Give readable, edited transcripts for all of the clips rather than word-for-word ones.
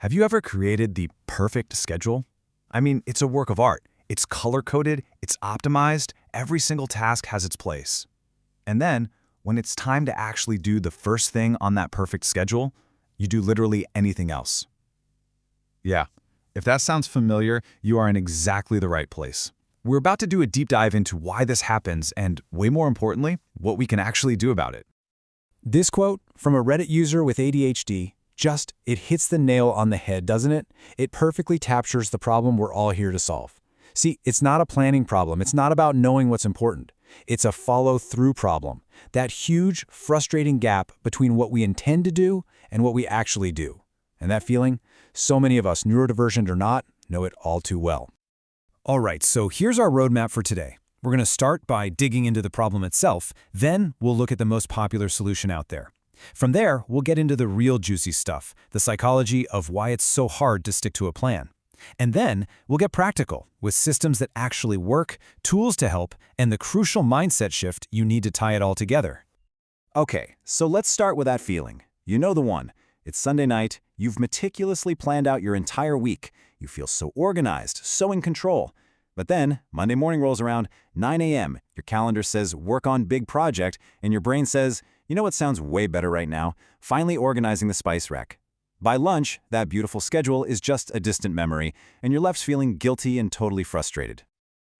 Have you ever created the perfect schedule? I mean, it's a work of art. It's color-coded, it's optimized, every single task has its place. And then, when it's time to actually do the first thing on that perfect schedule, you do literally anything else. Yeah, if that sounds familiar, you are in exactly the right place. We're about to do a deep dive into why this happens and, way more importantly, what we can actually do about it. This quote from a Reddit user with ADHD, it hits the nail on the head, doesn't it? It perfectly captures the problem we're all here to solve. See, it's not a planning problem. It's not about knowing what's important. It's a follow-through problem. That huge, frustrating gap between what we intend to do and what we actually do. And that feeling, so many of us, neurodivergent or not, know it all too well. All right, so here's our roadmap for today. We're going to start by digging into the problem itself, then we'll look at the most popular solution out there. From there, we'll get into the real juicy stuff, the psychology of why it's so hard to stick to a plan. And then, we'll get practical, with systems that actually work, tools to help, and the crucial mindset shift you need to tie it all together. Okay, so let's start with that feeling. You know the one. It's Sunday night, you've meticulously planned out your entire week. You feel so organized, so in control. But then, Monday morning rolls around, 9 a.m., your calendar says work on big project, and your brain says, you know what sounds way better right now? Finally organizing the spice rack. By lunch, that beautiful schedule is just a distant memory, and you're left feeling guilty and totally frustrated.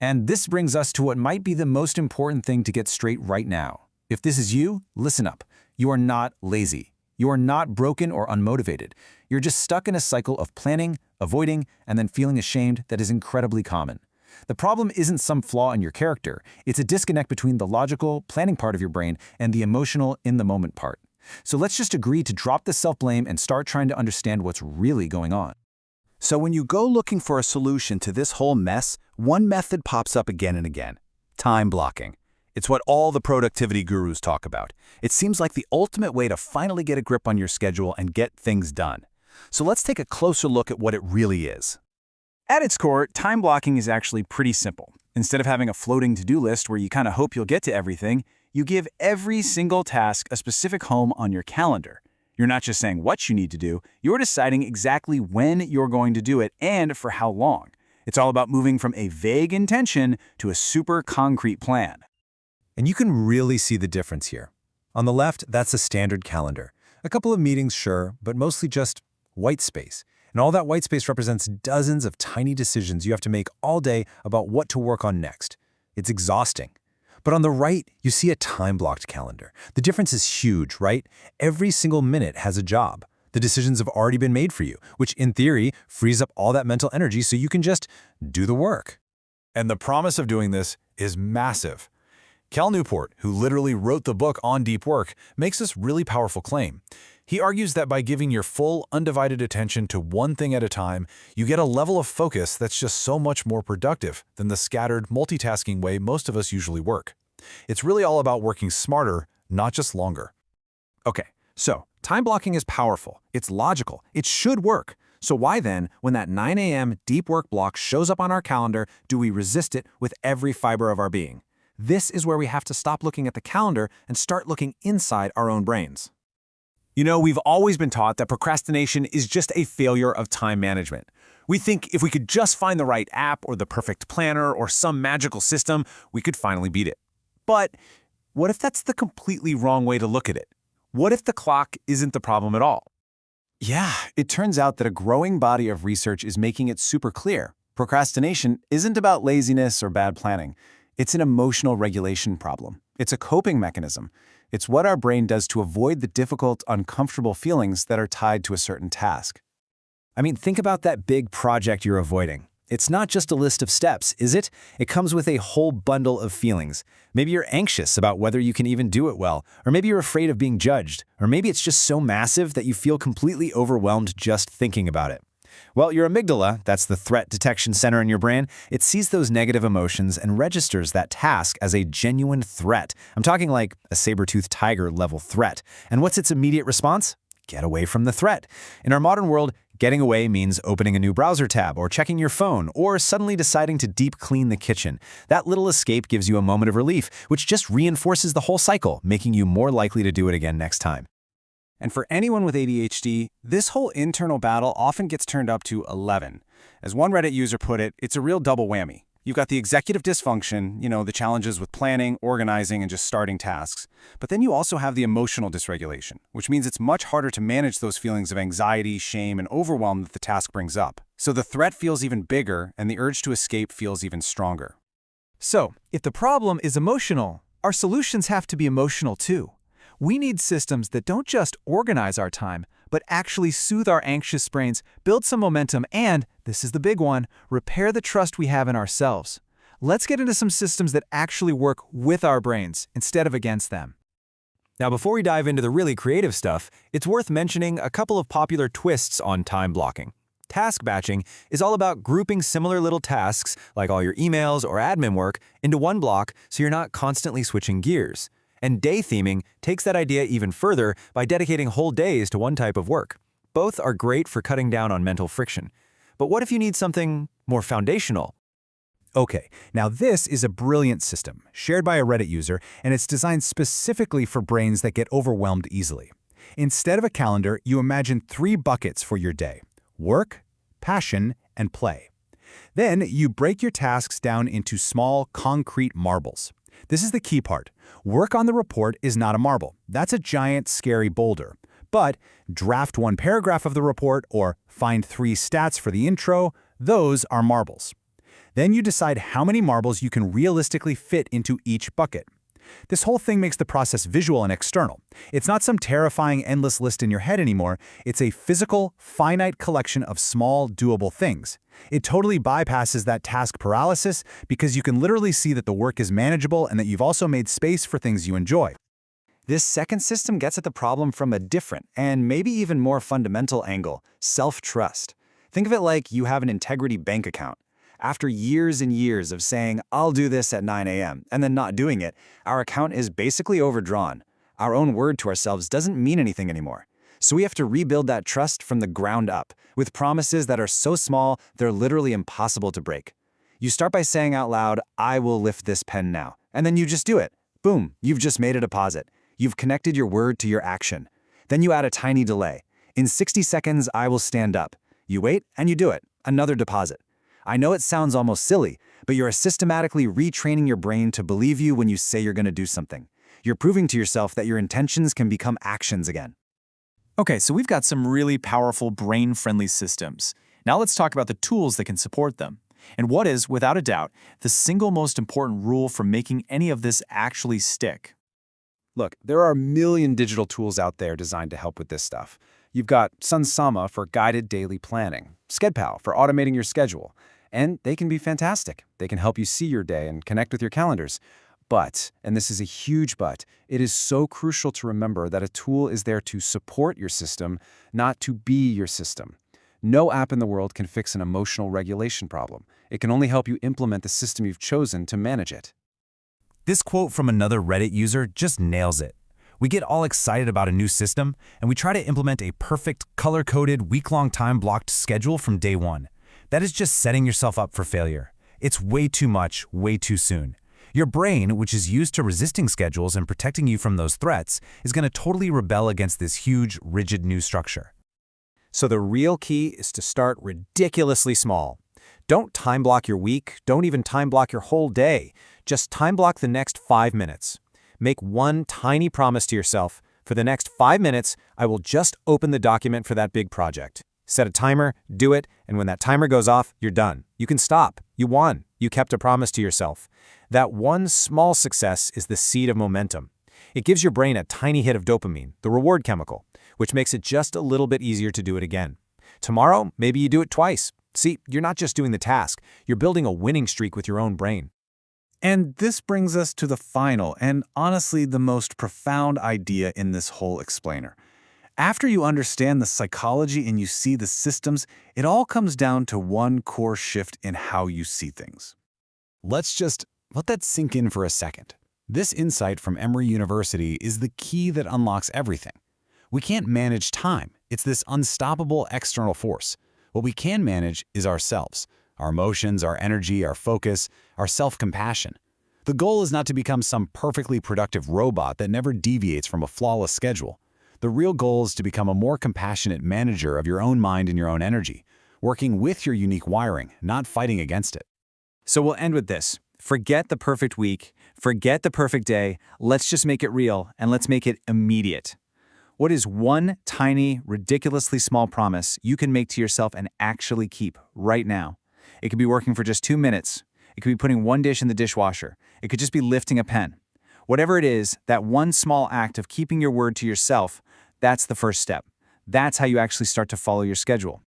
And this brings us to what might be the most important thing to get straight right now. If this is you, listen up. You are not lazy. You are not broken or unmotivated. You're just stuck in a cycle of planning, avoiding, and then feeling ashamed that is incredibly common. The problem isn't some flaw in your character. It's a disconnect between the logical, planning part of your brain and the emotional, in-the-moment part. So let's just agree to drop the self-blame and start trying to understand what's really going on. So when you go looking for a solution to this whole mess, one method pops up again and again: time blocking. It's what all the productivity gurus talk about. It seems like the ultimate way to finally get a grip on your schedule and get things done. So let's take a closer look at what it really is. At its core, time blocking is actually pretty simple. Instead of having a floating to-do list where you kind of hope you'll get to everything, you give every single task a specific home on your calendar. You're not just saying what you need to do, you're deciding exactly when you're going to do it and for how long. It's all about moving from a vague intention to a super concrete plan. And you can really see the difference here. On the left, that's a standard calendar. A couple of meetings, sure, but mostly just white space. And all that white space represents dozens of tiny decisions you have to make all day about what to work on next. It's exhausting. But on the right, you see a time-blocked calendar. The difference is huge, right? Every single minute has a job. The decisions have already been made for you, which in theory frees up all that mental energy so you can just do the work. And the promise of doing this is massive. Cal Newport, who literally wrote the book on deep work, makes this really powerful claim. He argues that by giving your full, undivided attention to one thing at a time, you get a level of focus that's just so much more productive than the scattered, multitasking way most of us usually work. It's really all about working smarter, not just longer. Okay, so time blocking is powerful. It's logical. It should work. So why then, when that 9 a.m. deep work block shows up on our calendar, do we resist it with every fiber of our being? This is where we have to stop looking at the calendar and start looking inside our own brains. You know, we've always been taught that procrastination is just a failure of time management. We think if we could just find the right app or the perfect planner or some magical system, we could finally beat it. But what if that's the completely wrong way to look at it? What if the clock isn't the problem at all? Yeah, it turns out that a growing body of research is making it super clear. Procrastination isn't about laziness or bad planning. It's an emotional regulation problem. It's a coping mechanism. It's what our brain does to avoid the difficult, uncomfortable feelings that are tied to a certain task. I mean, think about that big project you're avoiding. It's not just a list of steps, is it? It comes with a whole bundle of feelings. Maybe you're anxious about whether you can even do it well, or maybe you're afraid of being judged, or maybe it's just so massive that you feel completely overwhelmed just thinking about it. Well, your amygdala, that's the threat detection center in your brain, it sees those negative emotions and registers that task as a genuine threat. I'm talking like a saber-toothed tiger level threat. And what's its immediate response? Get away from the threat. In our modern world, getting away means opening a new browser tab or checking your phone or suddenly deciding to deep clean the kitchen. That little escape gives you a moment of relief, which just reinforces the whole cycle, making you more likely to do it again next time. And for anyone with ADHD, this whole internal battle often gets turned up to 11. As one Reddit user put it, it's a real double whammy. You've got the executive dysfunction, the challenges with planning, organizing, and just starting tasks. But then you also have the emotional dysregulation, which means it's much harder to manage those feelings of anxiety, shame, and overwhelm that the task brings up. So the threat feels even bigger, and the urge to escape feels even stronger. So, if the problem is emotional, our solutions have to be emotional too. We need systems that don't just organize our time, but actually soothe our anxious brains, build some momentum, and, this is the big one, repair the trust we have in ourselves. Let's get into some systems that actually work with our brains instead of against them. Now, before we dive into the really creative stuff, it's worth mentioning a couple of popular twists on time blocking. Task batching is all about grouping similar little tasks, like all your emails or admin work, into one block so you're not constantly switching gears. And day theming takes that idea even further by dedicating whole days to one type of work. Both are great for cutting down on mental friction. But what if you need something more foundational? Okay, now this is a brilliant system, shared by a Reddit user, and it's designed specifically for brains that get overwhelmed easily. Instead of a calendar, you imagine 3 buckets for your day: work, passion, and play. Then you break your tasks down into small, concrete marbles. This is the key part. Work on the report is not a marble. That's a giant, scary boulder. But draft 1 paragraph of the report or find 3 stats for the intro, those are marbles. Then you decide how many marbles you can realistically fit into each bucket. This whole thing makes the process visual and external. It's not some terrifying endless list in your head anymore. It's a physical, finite collection of small, doable things. It totally bypasses that task paralysis because you can literally see that the work is manageable and that you've also made space for things you enjoy. This second system gets at the problem from a different and maybe even more fundamental angle: self-trust. Think of it like you have an integrity bank account. After years and years of saying, "I'll do this at 9 a.m.," and then not doing it, our account is basically overdrawn. Our own word to ourselves doesn't mean anything anymore. So we have to rebuild that trust from the ground up, with promises that are so small they're literally impossible to break. You start by saying out loud, "I will lift this pen now," and then you just do it. Boom, you've just made a deposit. You've connected your word to your action. Then you add a tiny delay. In 60 seconds, I will stand up. You wait, and you do it. Another deposit. I know it sounds almost silly, but you're systematically retraining your brain to believe you when you say you're going to do something. You're proving to yourself that your intentions can become actions again. Okay, so we've got some really powerful brain-friendly systems. Now let's talk about the tools that can support them. And what is, without a doubt, the single most important rule for making any of this actually stick? Look, there are a million digital tools out there designed to help with this stuff. You've got Sunsama for guided daily planning, SchedPal for automating your schedule, and they can be fantastic. They can help you see your day and connect with your calendars. But, and this is a huge but, it is so crucial to remember that a tool is there to support your system, not to be your system. No app in the world can fix an emotional regulation problem. It can only help you implement the system you've chosen to manage it. This quote from another Reddit user just nails it. We get all excited about a new system, and we try to implement a perfect, color-coded, week-long time-blocked schedule from day one. That is just setting yourself up for failure. It's way too much, way too soon. Your brain, which is used to resisting schedules and protecting you from those threats, is going to totally rebel against this huge, rigid new structure. So the real key is to start ridiculously small. Don't time block your week, don't even time block your whole day. Just time block the next 5 minutes. Make one tiny promise to yourself. For the next 5 minutes, I will just open the document for that big project. Set a timer, do it, and when that timer goes off, you're done. You can stop. You won. You kept a promise to yourself. That one small success is the seed of momentum. It gives your brain a tiny hit of dopamine, the reward chemical, which makes it just a little bit easier to do it again. Tomorrow, maybe you do it twice. See, you're not just doing the task, you're building a winning streak with your own brain. And this brings us to the final and honestly the most profound idea in this whole explainer. After you understand the psychology and you see the systems, it all comes down to one core shift in how you see things. Let's just let that sink in for a second. This insight from Emory University is the key that unlocks everything. We can't manage time. It's this unstoppable external force. What we can manage is ourselves, our emotions, our energy, our focus, our self-compassion. The goal is not to become some perfectly productive robot that never deviates from a flawless schedule. The real goal is to become a more compassionate manager of your own mind and your own energy, working with your unique wiring, not fighting against it. So we'll end with this. Forget the perfect week, forget the perfect day, let's just make it real, and let's make it immediate. What is one tiny, ridiculously small promise you can make to yourself and actually keep right now? It could be working for just 2 minutes. It could be putting one dish in the dishwasher. It could just be lifting a pen. Whatever it is, that one small act of keeping your word to yourself, that's the first step. That's how you actually start to follow your schedule.